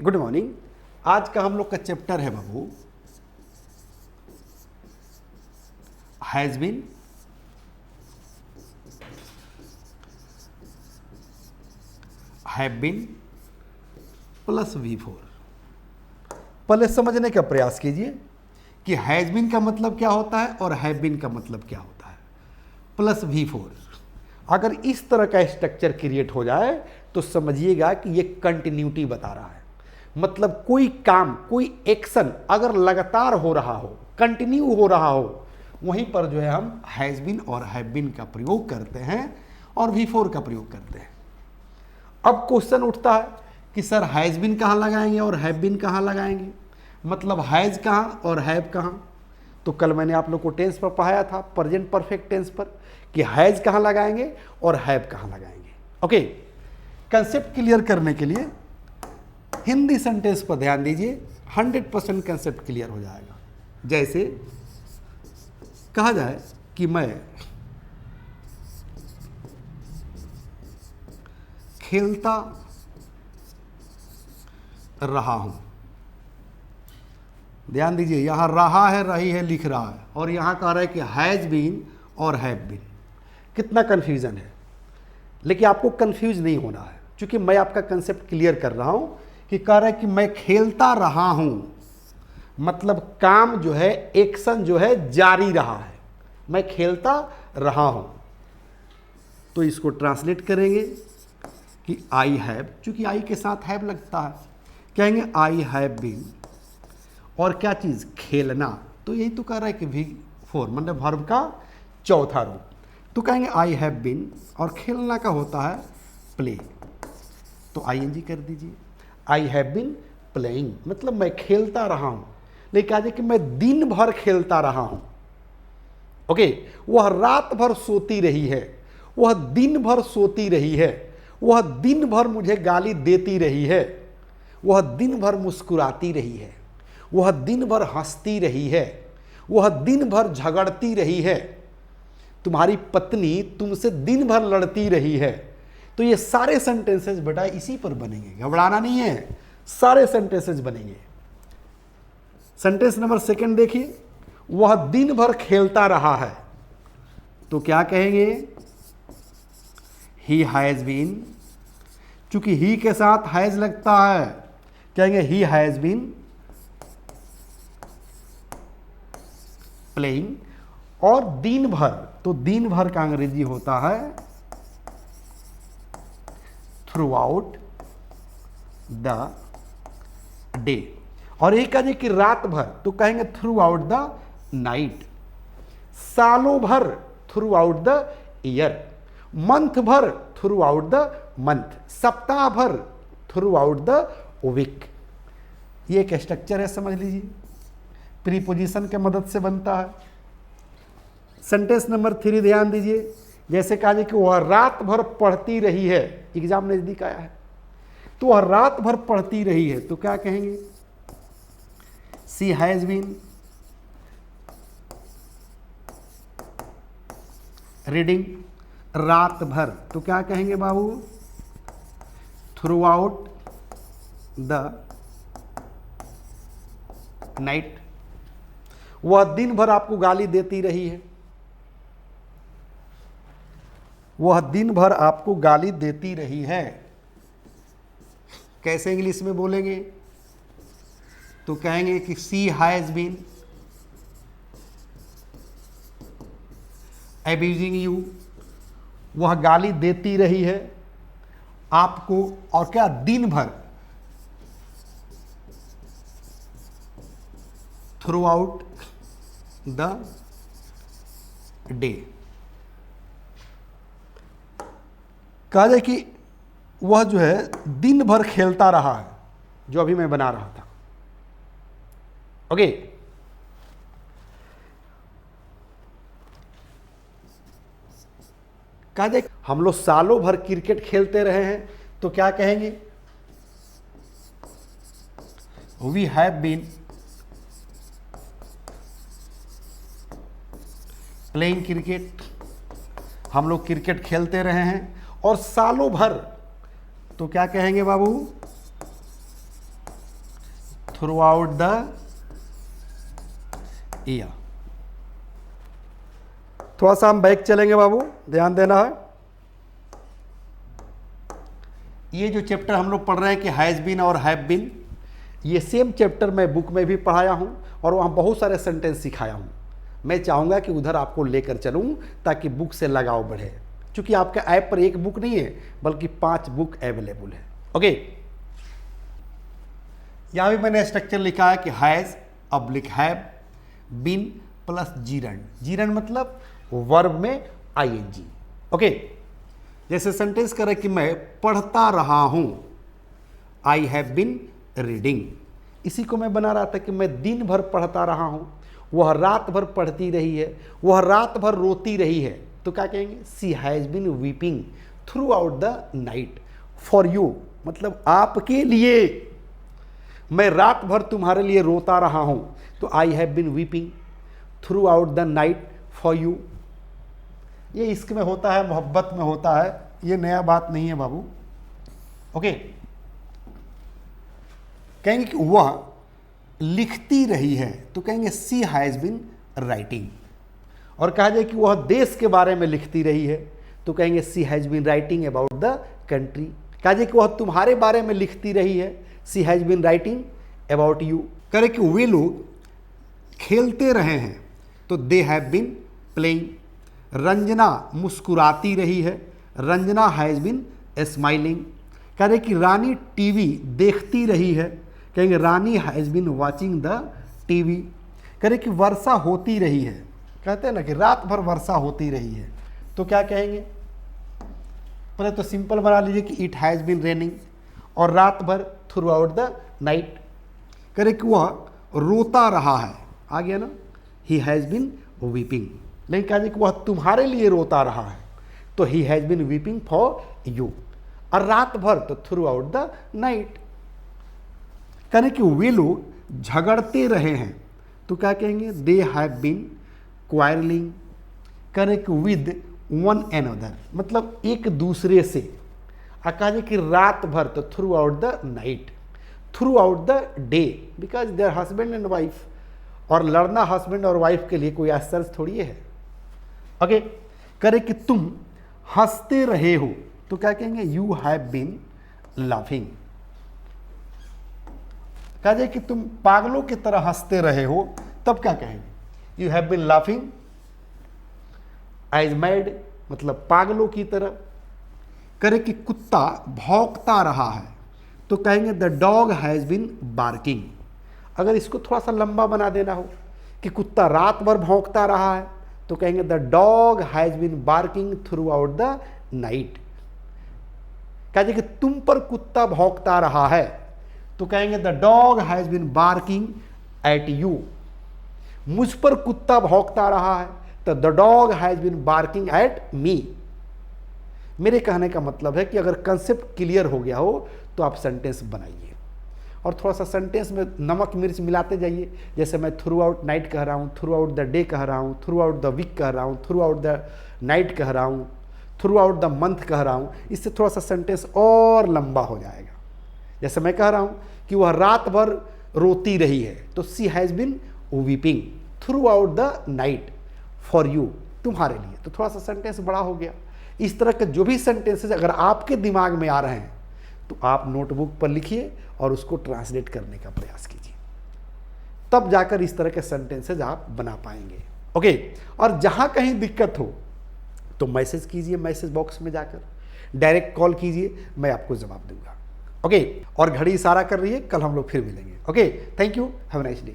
Good morning. आज का हम लोग का चैप्टर है बाबू has been, have been plus V4। पहले समझने का प्रयास कीजिए कि हैज बीन का मतलब क्या होता है और हैव बीन का मतलब क्या होता है। प्लस V4 अगर इस तरह का स्ट्रक्चर क्रिएट हो जाए तो समझिएगा कि ये कंटिन्यूटी बता रहा है। मतलब कोई काम, कोई एक्शन अगर लगातार हो रहा हो, कंटिन्यू हो रहा हो, वहीं पर जो है हम हैज बीन और हैव बीन का प्रयोग करते हैं और V4 का प्रयोग करते हैं। अब क्वेश्चन उठता है कि सर हैज बीन कहाँ लगाएंगे और हैव बीन कहाँ लगाएंगे, मतलब हैज कहाँ और हैव कहाँ। तो कल मैंने आप लोग को टेंस पर पढ़ाया था, प्रेजेंट परफेक्ट टेंस पर, कि हैज कहाँ लगाएंगे और हैव कहाँ लगाएंगे। ओके, कंसेप्ट क्लियर करने के लिए हिंदी सेंटेंस पर ध्यान दीजिए, 100% कंसेप्ट क्लियर हो जाएगा। जैसे कहा जाए कि मैं खेलता रहा हूं। ध्यान दीजिए, यहां रहा है, रही है लिख रहा है, और यहां कह रहा है कि हैज बीन और हैव बीन। कितना कंफ्यूजन है, लेकिन आपको कंफ्यूज नहीं होना है, क्योंकि मैं आपका कंसेप्ट क्लियर कर रहा हूं कि कह रहा है कि मैं खेलता रहा हूं, मतलब काम जो है, एक्शन जो है जारी रहा है। मैं खेलता रहा हूं, तो इसको ट्रांसलेट करेंगे कि आई हैव, चूंकि आई के साथ हैव लगता है, कहेंगे आई हैव बीन, और क्या चीज, खेलना। तो यही तो कह रहा है कि V4 मतलब वर्ब का चौथा रूप। तो कहेंगे आई हैव बीन, और खेलना का होता है प्ले, तो ING कर दीजिए। आई हैव बीन प्लेइंग, मतलब मैं खेलता रहा हूं, लेकिन कहा जाए कि मैं दिन भर खेलता रहा हूं। ओके, वह रात भर सोती रही है, वह दिन भर सोती रही है, वह दिन भर मुझे गाली देती रही है, वह दिन भर मुस्कुराती रही है, वह दिन भर हंसती रही है, वह दिन भर झगड़ती रही है, तुम्हारी पत्नी तुमसे दिन भर लड़ती रही है। तो ये सारे सेंटेंसेस बेटा इसी पर बनेंगे, घबराना नहीं है, सारे सेंटेंसेस बनेंगे। सेंटेंस नंबर 2 देखिए, वह दिन भर खेलता रहा है, तो क्या कहेंगे, ही हैज बीन, चूंकि ही के साथ हैज लगता है, कहेंगे ही हैज बीन प्लेइंग। और दिन भर, तो दिन भर का अंग्रेजी होता है थ्रू आउट द डे। और एक कहें कि रात भर, तो कहेंगे थ्रू आउट द नाइट। सालों भर, through out the year. Month भर, थ्रू आउट द मंथ। सप्ताह भर, थ्रू आउट द वीक। ये एक स्ट्रक्चर है, समझ लीजिए, प्रीपोजिशन के मदद से बनता है। सेंटेंस नंबर 3 ध्यान दीजिए, जैसे कहा जाए कि वह रात भर पढ़ती रही है, एग्जाम नजदीक आया है, तो वह रात भर पढ़ती रही है, तो क्या कहेंगे, शी हैज बीन रीडिंग रात भर, तो क्या कहेंगे बाबू, थ्रू आउट द नाइट। वह दिन भर आपको गाली देती रही है, वह दिन भर आपको गाली देती रही है। कैसे इंग्लिश में बोलेंगे, तो कहेंगे कि she has been abusing you, वह गाली देती रही है आपको, और क्या, दिन भर, थ्रू आउट द डे। कहा जाए कि वह जो है दिन भर खेलता रहा है, जो अभी मैं बना रहा था। ओके, कहा जाए हम लोग सालों भर क्रिकेट खेलते रहे हैं, तो क्या कहेंगे, we have been playing cricket. हम लोग क्रिकेट खेलते रहे हैं, और सालों भर, तो क्या कहेंगे बाबू, थ्रू आउट द ईयर। थोड़ा सा हम बैक चलेंगे बाबू, ध्यान देना है। ये जो चैप्टर हम लोग पढ़ रहे हैं कि हैज़ बीन और हैव बीन, ये सेम चैप्टर मैं बुक में भी पढ़ाया हूँ और वहाँ बहुत सारे सेंटेंस सिखाया हूँ। मैं चाहूँगा कि उधर आपको लेकर चलूँ ताकि बुक से लगाव बढ़े, क्योंकि आपके ऐप पर एक बुक नहीं है बल्कि 5 बुक अवेलेबल है। ओके, यहाँ भी मैंने स्ट्रक्चर लिखा है कि has oblique have been plus जीरन। जीरन मतलब वर्ब में आईएनजी। ओके, जैसे सेंटेंस करे कि मैं पढ़ता रहा हूँ, आई हैव बीन रीडिंग। इसी को मैं बना रहा था कि मैं दिन भर पढ़ता रहा हूँ, वह रात भर पढ़ती रही है, वह रात भर रोती रही है, तो क्या कहेंगे? She has been weeping throughout the night for you, मतलब आपके लिए। मैं रात भर तुम्हारे लिए रोता रहा हूँ, तो I have been weeping throughout the night for you. ये इश्क में होता है, मोहब्बत में होता है, ये नया बात नहीं है बाबू। ओके, कहेंगे कि वह लिखती रही है, तो कहेंगे सी हैज़ बीन राइटिंग। और कहा जाए कि वह देश के बारे में लिखती रही है, तो कहेंगे she has been writing about the country. कहा जाए कि वह तुम्हारे बारे में लिखती रही है, she has been writing about you. करें कि वे लोग खेलते रहे हैं, तो they have been playing. Ranjana मुस्कुराती रही है, रंजना हैज़ बीन स्माइलिंग। कह रहे कि रानी टीवी देखती रही है, कहेंगे Rani has been watching the TV. कह रहे कि वर्षा होती रही है, कहते हैं ना कि रात भर वर्षा होती रही है, तो क्या कहेंगे? पहले तो सिंपल बना लीजिए कि इट हैज़ बीन रेनिंग, और रात भर थ्रू आउट द नाइट। कह रहे कि वह रोता रहा है, आ गया ना, ही हैज़ बीन वीपिंग। लेकिन कहा जाए कि वह तुम्हारे लिए रोता रहा है, तो he has been weeping for you. और रात भर तो थ्रू आउट द नाइट। कहने कि वे लोग झगड़ते रहे हैं, तो क्या कहेंगे? They have been quarrelling. कहने कि विद वन एनदर, मतलब एक दूसरे से। और कहा जाए कि रात भर तो through out the night, through out the day, because there husband and wife. और लड़ना हस्बैंड और वाइफ के लिए कोई आश्चर्य थोड़ी है। ओके, करे कि तुम हंसते रहे हो, तो क्या कहेंगे? You have been laughing. कहा जाए कि तुम पागलों की तरह हंसते रहे हो, तब क्या कहेंगे? You have been laughing as mad, मतलब पागलों की तरह। करे कि कुत्ता भौंकता रहा है, तो कहेंगे the dog has been barking. अगर इसको थोड़ा सा लंबा बना देना हो कि कुत्ता रात भर भौंकता रहा है, तो कहेंगे the dog has been barking throughout the night. कहेंगे कि तुम पर कुत्ता भौंकता रहा है, तो कहेंगे the dog has been barking at you. मुझ पर कुत्ता भौंकता रहा है, तो the dog has been barking at me. मेरे कहने का मतलब है कि अगर कंसेप्ट क्लियर हो गया हो तो आप सेंटेंस बनाइए, और थोड़ा सा सेंटेंस में नमक मिर्च मिलाते जाइए। जैसे मैं थ्रू आउट नाइट कह रहा हूँ, थ्रू आउट द डे कह रहा हूँ, थ्रू आउट द वीक कह रहा हूँ, थ्रू आउट द नाइट कह रहा हूँ, थ्रू आउट द मंथ कह रहा हूँ। इससे थोड़ा सा सेंटेंस और लंबा हो जाएगा। जैसे मैं कह रहा हूँ कि वह रात भर रोती रही है, तो she has been weeping throughout the night for you, तुम्हारे लिए। तो थोड़ा सा सेंटेंस बड़ा हो गया। इस तरह के जो भी सेंटेंसेस अगर आपके दिमाग में आ रहे हैं, तो आप नोटबुक पर लिखिए और उसको ट्रांसलेट करने का प्रयास कीजिए, तब जाकर इस तरह के सेंटेंसेज आप बना पाएंगे। ओके, और जहाँ कहीं दिक्कत हो तो मैसेज कीजिए, मैसेज बॉक्स में जाकर डायरेक्ट कॉल कीजिए, मैं आपको जवाब दूंगा। ओके, और घड़ी इशारा कर रही है, कल हम लोग फिर मिलेंगे। Okay, thank you, have a nice day.